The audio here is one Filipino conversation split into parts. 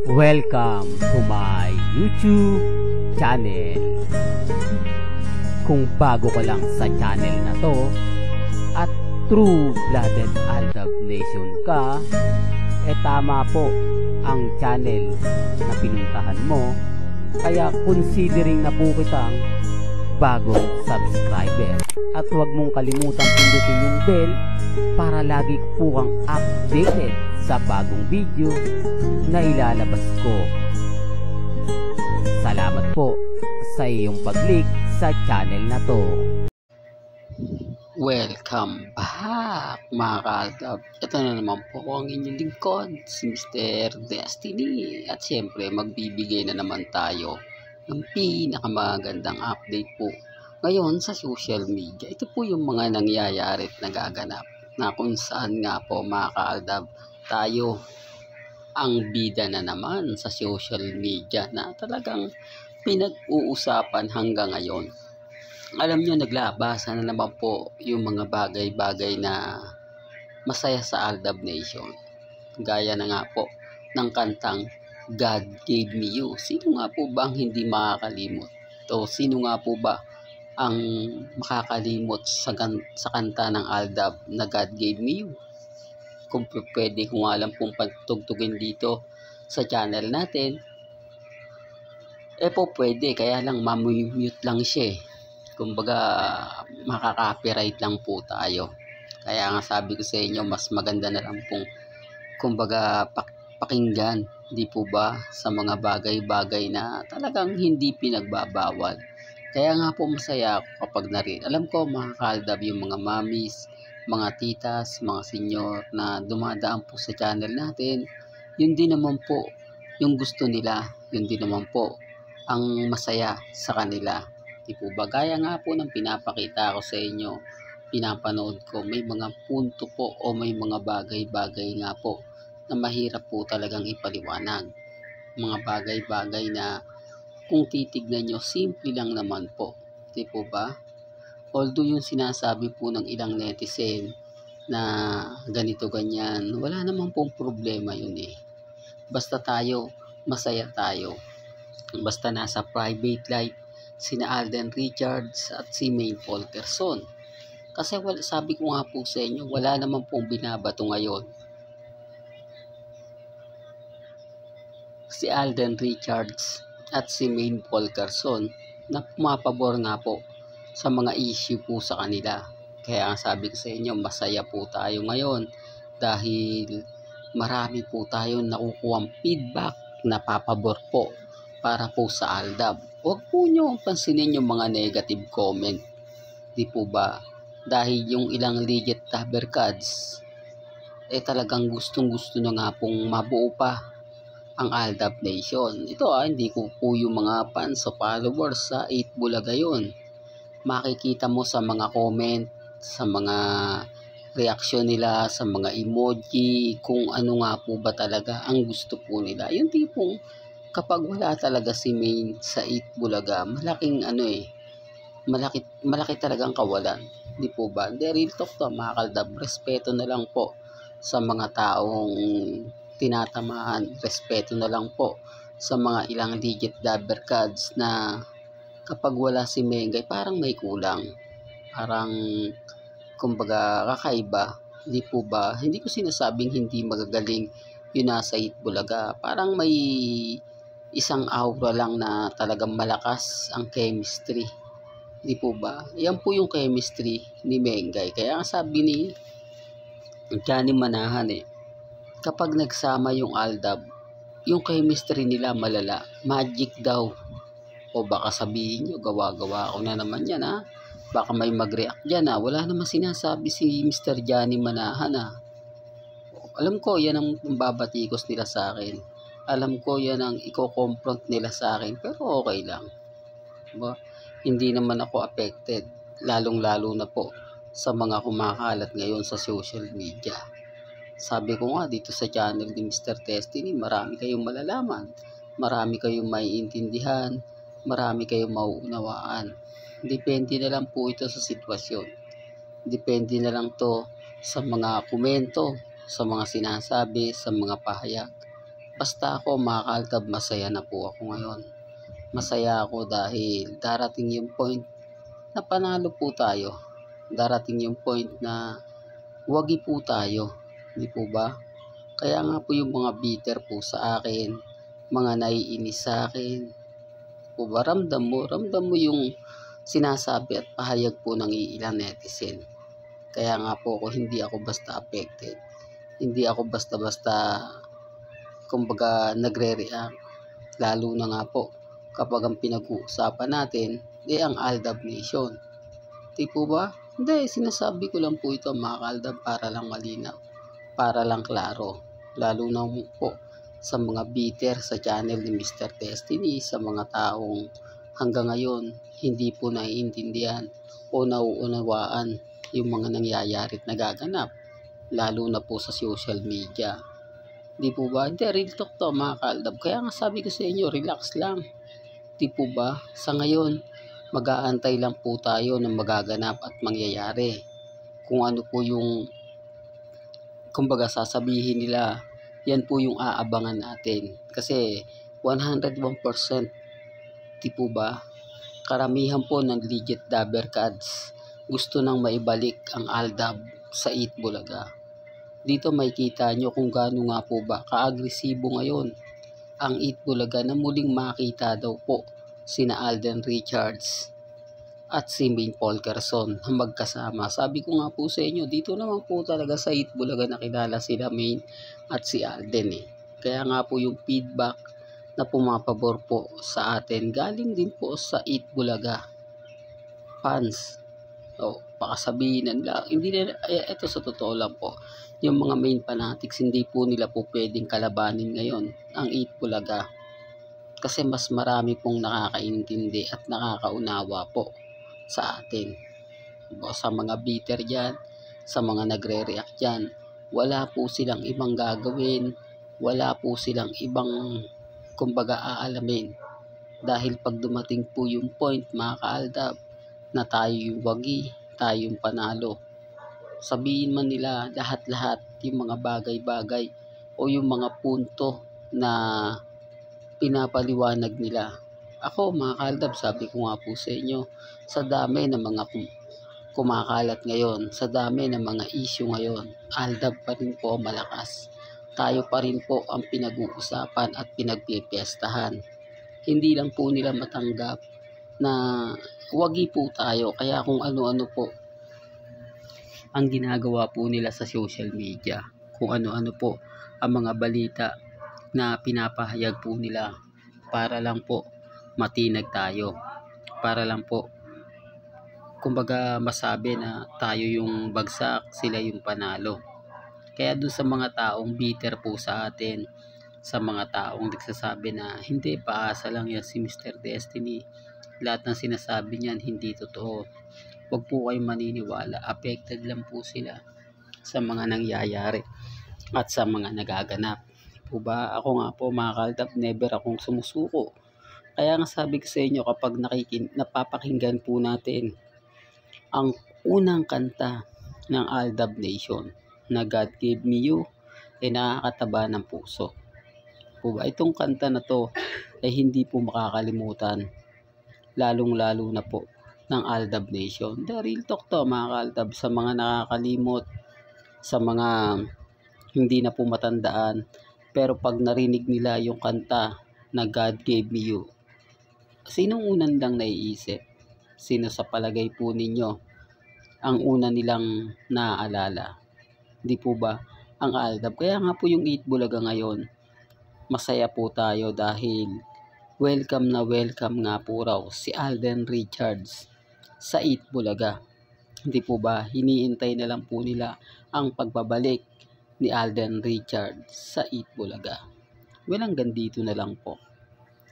Welcome to my YouTube channel. Kung bago ka lang sa channel na to at true-blooded Aldab Nation ka, tama po ang channel na pinuntahan mo. Kaya considering na po kitang bagong subscriber. At huwag mong kalimutan pindutin yung bell para lagi po kang updated sa bagong video na ilalabas ko. Salamat po sa iyong pag-click sa channel na to. Welcome back mga ka-Aldab. Ito na naman po ang inyong lingkod, si Mr. Destiny. At syempre magbibigay na naman tayo ng pinakamagandang update po ngayon sa social media. Ito po yung mga nangyayari at nagaganap na kung saan nga po mga ka-Aldab, tayo ang bida na naman sa social media na talagang pinag-uusapan hanggang ngayon. Alam nyo, naglabasa na naman po yung mga bagay-bagay na masaya sa Aldab Nation. Gaya na nga po ng kantang God Gave Me You. Sino nga po ba ang hindi makakalimot? O sino nga po ba ang makakalimot sa kanta ng Aldab na God Gave Me You? Kung pwede ko nga lang pong pagtugtugin dito sa channel natin, po pwede, kaya lang mamute lang siya. Kumbaga makaka-copyright lang po tayo. Kaya nga sabi ko sa inyo, mas maganda na lang pong kumbaga pakinggan, di po ba, sa mga bagay-bagay na talagang hindi pinagbabawal. Kaya nga po masaya ako kapag alam ko mga ka-Aldab, yung mga mommies, mga titas, mga senyor na dumadaan po sa channel natin, yun din naman po yung gusto nila, yun din naman po ang masaya sa kanila. Di po ba? Gaya nga po ng pinapakita ko sa inyo, pinapanood ko, may mga punto po o may mga bagay-bagay nga po na mahirap po talagang ipaliwanag. Mga bagay-bagay na kung titignan nyo, simple lang naman po. Di po ba? Although yung sinasabi po ng ilang netizen na ganito ganyan, wala naman pong problema yun eh. Basta tayo, masaya tayo. Basta nasa private life sina Alden Richards at si Maine Fulkerson. Kasi sabi ko nga po sa inyo, wala naman pong binabato ngayon si Alden Richards at si Maine Fulkerson na pumapabor nga po sa mga issue po sa kanila. Kaya nga sabi ko sa inyo, masaya po tayo ngayon dahil marami po tayong nakukuhang feedback na papabor po para po sa Aldab. Huwag po nyo pansinin yung mga negative comment. Di po ba? Dahil yung ilang legit tabercads, talagang gustong-gusto na nga pong mabuo pa ang Aldab Nation. Ito hindi ko po yung mga fans o followers sa 8 Bulaga yun. Makikita mo sa mga comment, sa mga reaksyon nila, sa mga emoji, kung ano nga po ba talaga ang gusto po nila. Yung tipong kapag wala talaga si Maine sa 8 Bulaga, malaking malaki talagang kawalan. Di po ba? Hindi, real talk to mga ka-Aldab. Respeto na lang po sa mga taong tinatamaan. Respeto na lang po sa mga ilang legit dabbercads na kapag wala si Mengay, parang may kulang. Parang, kumbaga, kakaiba. Di po ba? Hindi ko sinasabing hindi magagaling yung nasa 8 Bulaga. Parang may isang aura lang na talagang malakas ang chemistry. Di po ba? Yan po yung chemistry ni Mengay. Kaya sabi ni Johnny Manahan kapag nagsama yung Aldab, yung chemistry nila malala. Magic daw. O baka sabihin nyo, gawa-gawa ako na naman yan ha. Baka may mag-react dyan ha. Wala naman sinasabi si Mr. Johnny Manahan ha. Alam ko yan ang babatikos nila sa akin. Alam ko yan ang i-confront nila sa akin, pero okay lang. Diba? Hindi naman ako affected, lalong-lalo na po sa mga kumakalat ngayon sa social media. Sabi ko nga dito sa channel ni Mr. Destiny, marami kayong malalaman, marami kayong maiintindihan, marami kayong mauunawaan. Depende na lang po ito sa sitwasyon. Depende na lang to sa mga komento, sa mga sinasabi, sa mga pahayag. Basta ako mga kaaldab, masaya na po ako ngayon. Masaya ako dahil darating yung point na panalo po tayo. Darating yung point na wagi po tayo. Di po ba? Kaya nga po yung mga bitter po sa akin, mga naiinis sa akin, po ba, ramdam mo yung sinasabi at pahayag po ng iilang netizen. Kaya nga po hindi ako basta affected. Hindi ako basta-basta kumbaga nagre-react. Lalo na nga po kapag ang pinag-uusapan natin ang Aldab Nation. Di po ba? Hindi, sinasabi ko lang po ito mga kaaldab para lang malinaw, para lang klaro. Lalo na po sa mga bitter sa channel ni Mr. Destiny, sa mga taong hanggang ngayon hindi po naiintindihan o nauunawaan yung mga nangyayari at nagaganap, lalo na po sa social media. Di po ba? Hindi, real talk to mga kaaldab. Kaya nga sabi ko sa inyo, relax lang. Di po ba? Sa ngayon, mag-aantay lang po tayo ng magaganap at mangyayari. Kung ano po yung kumbaga sasabihin nila, yan po yung aabangan natin. Kasi 101%, di po ba? Karamihan po ng legit dabber cards gusto nang maibalik ang Aldab sa Eat Bulaga. Dito makikita nyo kung gaano nga po ba kaagresibo ngayon ang Eat Bulaga na muling makita daw po sina Alden Richards at si Maine Polkerson na magkasama. Sabi ko nga po sa inyo, dito naman po talaga sa Eat Bulaga nakilala sila Maine at si Alden Kaya nga po yung feedback na pumapabor po sa atin galing din po sa Eat Bulaga fans. O, baka sabihin nila, hindi nila, ito sa totoo lang po, yung mga main fanatics, hindi po nila po pwedeng kalabanin ngayon ang Eat Bulaga. Kasi mas marami pong nakakaintindi at nakakaunawa po sa atin. O, sa mga bitter dyan, sa mga nagre-react dyan, wala po silang ibang gagawin, wala po silang ibang kumbaga aalamin. Dahil pag dumating po yung point mga kaaldab, na tayo yung wagi, tayo yung panalo. Sabihin man nila lahat-lahat yung mga bagay-bagay o yung mga punto na pinapaliwanag nila. Ako mga kaaldab, sabi ko nga po sa inyo, sa dami ng mga kumakalat ngayon, sa dami ng mga issue ngayon, Aldab pa rin po malakas. Tayo pa rin po ang pinag-uusapan at pinagpipiestahan. Hindi lang po nila matanggap na wagi po tayo, kaya kung ano-ano po ang ginagawa po nila sa social media, kung ano-ano po ang mga balita na pinapahayag po nila para lang po matinag tayo, para lang po kumbaga masabi na tayo yung bagsak, sila yung panalo. Kaya dun sa mga taong bitter po sa atin, sa mga taong nagsasabi na hindi, paasa lang yan si Mr. Destiny, lahat ng sinasabi niyan hindi totoo, huwag po kayong maniniwala. Affected lang po sila sa mga nangyayari at sa mga nagaganap. Po ba? Ako nga po mga kaaldab, never akong sumusuko. Kaya nga sabi ko sa inyo, kapag napapakinggan po natin ang unang kanta ng Aldab Nation na God Gave Me You, nakakataba ng puso. Po ba? Itong kanta na to ay hindi po makakalimutan, lalong-lalo na po ng Aldab Nation. The real talk to mga kaaldab, sa mga nakakalimot, sa mga hindi na po matandaan, pero pag narinig nila yung kanta na God Gave Me You, sinong unang lang naiisip? Sino sa palagay po ninyo ang una nilang naaalala? Di po ba ang Aldab? Kaya nga po yung Eat Bulaga ngayon, masaya po tayo dahil welcome na welcome nga po raw si Alden Richards sa Eat Bulaga. Hindi po ba, hiniintay na lang po nila ang pagbabalik ni Alden Richards sa Eat Bulaga. Well, hanggang dito na lang po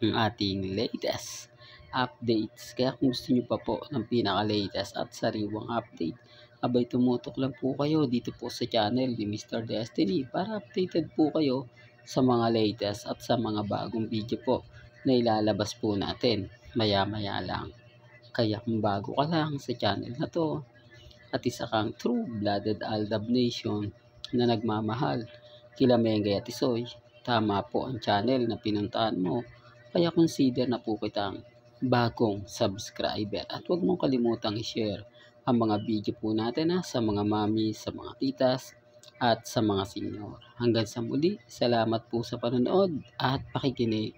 ang ating latest updates. Kaya kung gusto nyo pa po ng pinaka-latest at sariwang update, abay tumutok lang po kayo dito po sa channel ni Mr. Destiny para updated po kayo sa mga latest at sa mga bagong video po na ilalabas po natin maya-maya lang. Kaya kung bago ka lang sa channel na to at isa kang true-blooded Aldab Nation na nagmamahal kila Mengay at Isoy, tama po ang channel na pinuntahan mo. Kaya consider na po kitang bagong subscriber. At huwag mong kalimutang i-share ang mga video po natin sa mga mami, sa mga titas, at sa mga senior. Hanggang sa muli, salamat po sa panonood at pakikinig.